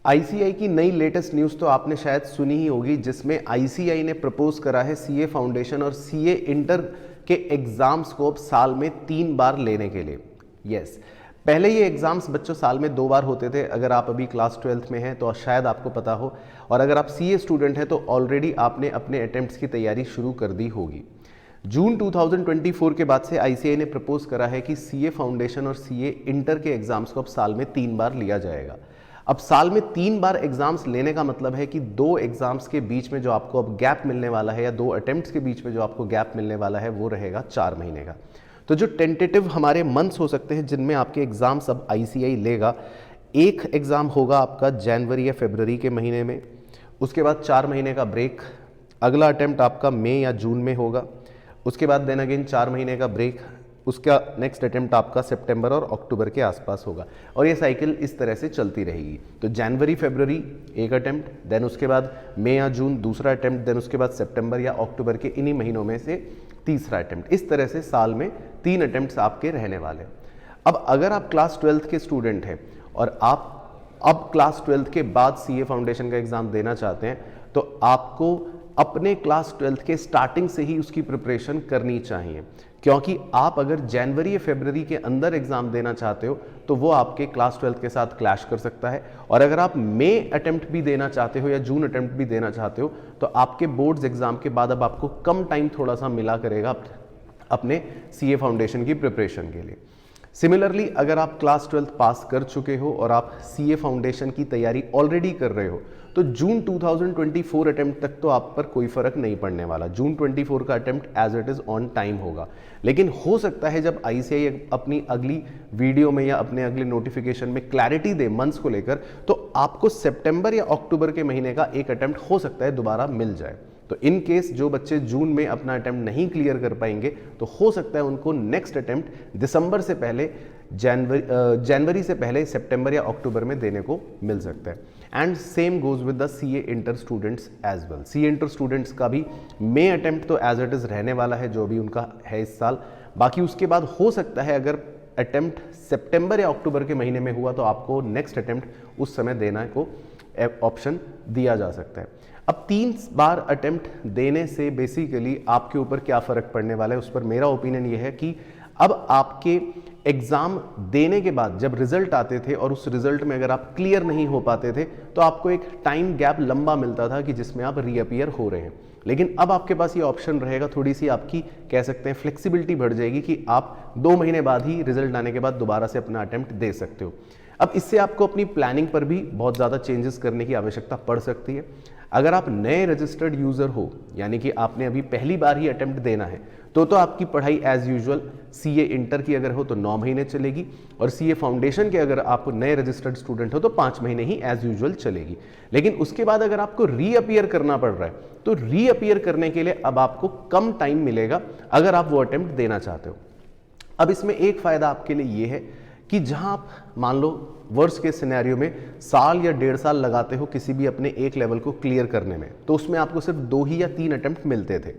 ICAI की नई latest news तो आपने शायद सुनी ही होगी, जिसमें आईसीएआई ने प्रपोज करा है सीए फाउंडेशन और सीए इंटर के एग्जाम्स को अब साल में 3 बार लेने के लिए। यस, पहले ये एग्जाम्स बच्चों साल में 2 बार होते थे। अगर आप अभी क्लास 12th में हैं तो शायद आपको पता हो, और अगर आप सीए स्टूडेंट हैं तो ऑलरेडी आपने अपने अटेम्प्ट्स की तैयारी शुरू कर दी होगी। जून 2024 के बाद से आईसीएआई ने प्रपोज करा है कि सीए फाउंडेशन और सीए इंटर के एग्जाम्स को अब साल में 3 बार लिया जाएगा। अब साल में 3 बार एग्जाम्स लेने का मतलब है कि 2 एग्जाम्स के बीच में जो आपको अब गैप मिलने वाला है, या 2 अटेम्प्ट्स के बीच में जो आपको गैप मिलने वाला है, वो रहेगा 4 महीने का। तो जो टेंटेटिव हमारे मंथ्स हो सकते हैं जिनमें आपके एग्जाम्स अब आईसीएआई लेगा, एक एग्जाम होगा आपका जनवरी या फरवरी के महीने में, उसके बाद 4 महीने का ब्रेक, अगला अटेम्प्ट आपका मई या जून में होगा, उसके बाद देन अगेन 4 महीने का ब्रेक, उसका नेक्स्ट अटेम्प्ट आपका सितंबर और अक्टूबर के आसपास होगा, और ये साइकिल इस तरह से चलती रहेगी। तो जनवरी फरवरी एक अटेम्प्ट, देन उसके बाद मई या जून दूसरा अटेम्प्ट, देन उसके बाद सितंबर या अक्टूबर के इन्हीं महीनों में से तीसरा अटेम्प्ट। इस तरह से साल में 3 अटेम्प्ट्स आपके रहने वाले। अब अगर आप क्लास 12th के स्टूडेंट हैं और आप अब क्लास 12th के बाद सीए फाउंडेशन का एग्जाम देना चाहते हैं, तो आपको अपने क्लास 12th के स्टार्टिंग से ही उसकी प्रिपरेशन करनी चाहिए, क्योंकि आप अगर जनवरी या फरवरी के अंदर एग्जाम देना चाहते हो तो वो आपके क्लास 12th के साथ क्लैश कर सकता है। और अगर आप मई अटेम्प्ट भी देना चाहते हो या जून अटेम्प्ट भी देना चाहते हो तो आपके बोर्ड्स एग्जाम के बाद अब आपको कम टाइम थोड़ा सा मिला करेगा अपने सीए फाउंडेशन की प्रिपरेशन के लिए। सिमिलरली अगर आप क्लास 12th पास कर चुके हो और आप सीए फाउंडेशन की तैयारी ऑलरेडी कर रहे हो, तो जून 2024 अटेम्प्ट तक तो आप पर कोई फर्क नहीं पड़ने वाला। जून 24 का attempt as it is on time होगा। लेकिन हो सकता है जब आईसीएआई अपनी अगली वीडियो में या अपने अगले नोटिफिकेशन में क्लैरिटी दे मंथ्स को लेकर, तो आपको सितंबर या अक्टूबर के महीने का एक अटेम्प्ट हो सकता है दोबारा मिल जाए। तो इन केस जो बच्चे जून में अपना अटेम्प्ट नहीं क्लियर कर पाएंगे तो हो सकता है उनको नेक्स्ट अटेम्प्ट दिसंबर से पहले, जनवरी से पहले सितंबर या अक्टूबर में देने को मिल सकता है। And same goes with the CA inter students as well. CA inter students का भी मई अटेम्प्ट तो एज इट इज रहने वाला है जो भी उनका है इस साल। बाकी उसके बाद हो सकता है अगर अटेम्प्ट सितंबर या अक्टूबर के महीने में हुआ तो आपको नेक्स्ट अटेम्प्ट उस समय देना को ऑप्शन दिया जा सकता है। अब 3 बार अटेम्प्ट देने से बेसिकली आपके ऊपर क्या फ़र्क पड़ने वाला है, उस पर मेरा ओपिनियन ये है कि अब आपके एग्ज़ाम देने के बाद जब रिजल्ट आते थे और उस रिजल्ट में अगर आप क्लियर नहीं हो पाते थे तो आपको एक टाइम गैप लंबा मिलता था कि जिसमें आप रीअपियर हो रहे हैं। लेकिन अब आपके पास ये ऑप्शन रहेगा, थोड़ी सी आपकी कह सकते हैं फ्लेक्सिबिलिटी बढ़ जाएगी कि आप 2 महीने बाद ही रिजल्ट आने के बाद दोबारा से अपना अटेम्प्ट दे सकते हो। अब इससे आपको अपनी प्लानिंग पर भी बहुत ज़्यादा चेंजेस करने की आवश्यकता पड़ सकती है। अगर आप नए रजिस्टर्ड यूज़र हो, यानी कि आपने अभी पहली बार ही अटेम्प्ट देना है, तो आपकी पढ़ाई एज यूजुअल सीए इंटर की अगर हो तो 9 महीने चलेगी, और सीए फाउंडेशन के अगर आप नए रजिस्टर्ड स्टूडेंट हो तो 5 महीने ही एज यूजुअल चलेगी। लेकिन उसके बाद अगर आपको रीअपियर करना पड़ रहा है तो रीअपियर करने के लिए अब आपको कम टाइम मिलेगा अगर आप वो अटेम्प्ट देना चाहते हो। अब इसमें एक फ़ायदा आपके लिए ये है कि जहां आप मान लो वर्स्ट के सिनेरियो में साल या 1.5 साल लगाते हो किसी भी अपने एक लेवल को क्लियर करने में, तो उसमें आपको सिर्फ 2 ही या 3 अटेम्प्ट मिलते थे।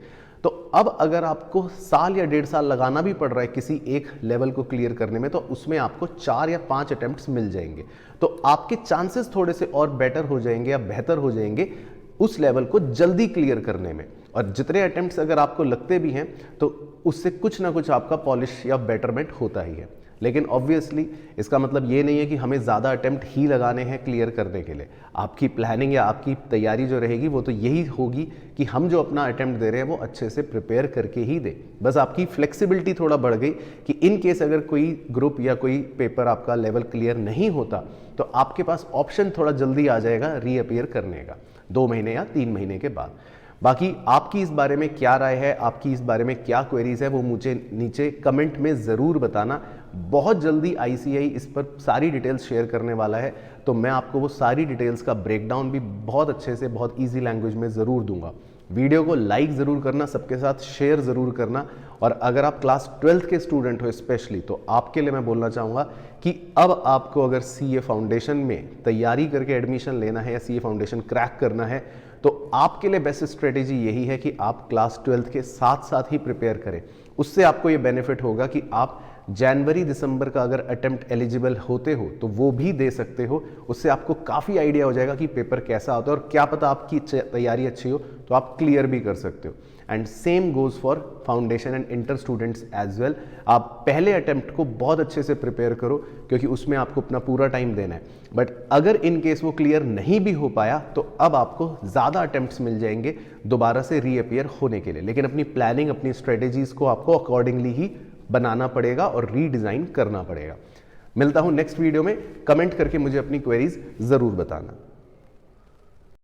तो अब अगर आपको साल या 1.5 साल लगाना भी पड़ रहा है किसी एक लेवल को क्लियर करने में, तो उसमें आपको 4 या 5 अटेम्प्ट्स मिल जाएंगे। तो आपके चांसेस थोड़े से और बेटर हो जाएंगे या बेहतर हो जाएंगे उस लेवल को जल्दी क्लियर करने में। और जितने अटेम्प्ट्स अगर आपको लगते भी हैं तो उससे कुछ ना कुछ आपका पॉलिश या बेटरमेंट होता ही है। लेकिन ऑब्वियसली इसका मतलब ये नहीं है कि हमें ज़्यादा अटेम्प्ट ही लगाने हैं क्लियर करने के लिए। आपकी प्लानिंग या आपकी तैयारी जो रहेगी वो तो यही होगी कि हम जो अपना अटेम्प्ट दे रहे हैं वो अच्छे से प्रिपेयर करके ही दें। बस आपकी फ्लेक्सिबिलिटी थोड़ा बढ़ गई कि इन केस अगर कोई ग्रुप या कोई पेपर आपका लेवल क्लियर नहीं होता तो आपके पास ऑप्शन थोड़ा जल्दी आ जाएगा रीअपियर करने का 2 महीने या 3 महीने के बाद। बाकी आपकी इस बारे में क्या राय है, आपकी इस बारे में क्या क्वेरीज है, वो मुझे नीचे कमेंट में ज़रूर बताना। बहुत जल्दी आईसीएआई इस पर सारी डिटेल्स शेयर करने वाला है, तो मैं आपको वो सारी डिटेल्स का ब्रेकडाउन भी बहुत अच्छे से बहुत इजी लैंग्वेज में ज़रूर दूंगा। वीडियो को लाइक ज़रूर करना, सबके साथ शेयर ज़रूर करना। और अगर आप क्लास 12th के स्टूडेंट हो स्पेशली, तो आपके लिए मैं बोलना चाहूँगा कि अब आपको अगर सीए फाउंडेशन में तैयारी करके एडमिशन लेना है या सीए फाउंडेशन क्रैक करना है तो आपके लिए बेस्ट स्ट्रेटेजी यही है कि आप क्लास 12th के साथ साथ ही प्रिपेयर करें। उससे आपको ये बेनिफिट होगा कि आप जनवरी दिसंबर का अगर अटेम्प्ट एलिजिबल होते हो तो वो भी दे सकते हो। उससे आपको काफ़ी आइडिया हो जाएगा कि पेपर कैसा होता है, और क्या पता आपकी तैयारी अच्छी हो तो आप क्लियर भी कर सकते हो। And same goes for foundation and inter students as well. आप पहले अटेम्प्ट को बहुत अच्छे से प्रिपेयर करो, क्योंकि उसमें आपको अपना पूरा टाइम देना है। बट अगर इन केस वो क्लियर नहीं भी हो पाया तो अब आपको ज़्यादा अटेम्प्ट्स मिल जाएंगे दोबारा से रीअपियर होने के लिए। लेकिन अपनी प्लानिंग, अपनी स्ट्रेटेजीज को आपको अकॉर्डिंगली ही बनाना पड़ेगा और रीडिज़ाइन करना पड़ेगा। मिलता हूं नेक्स्ट वीडियो में। कमेंट करके मुझे अपनी क्वेरीज ज़रूर बताना।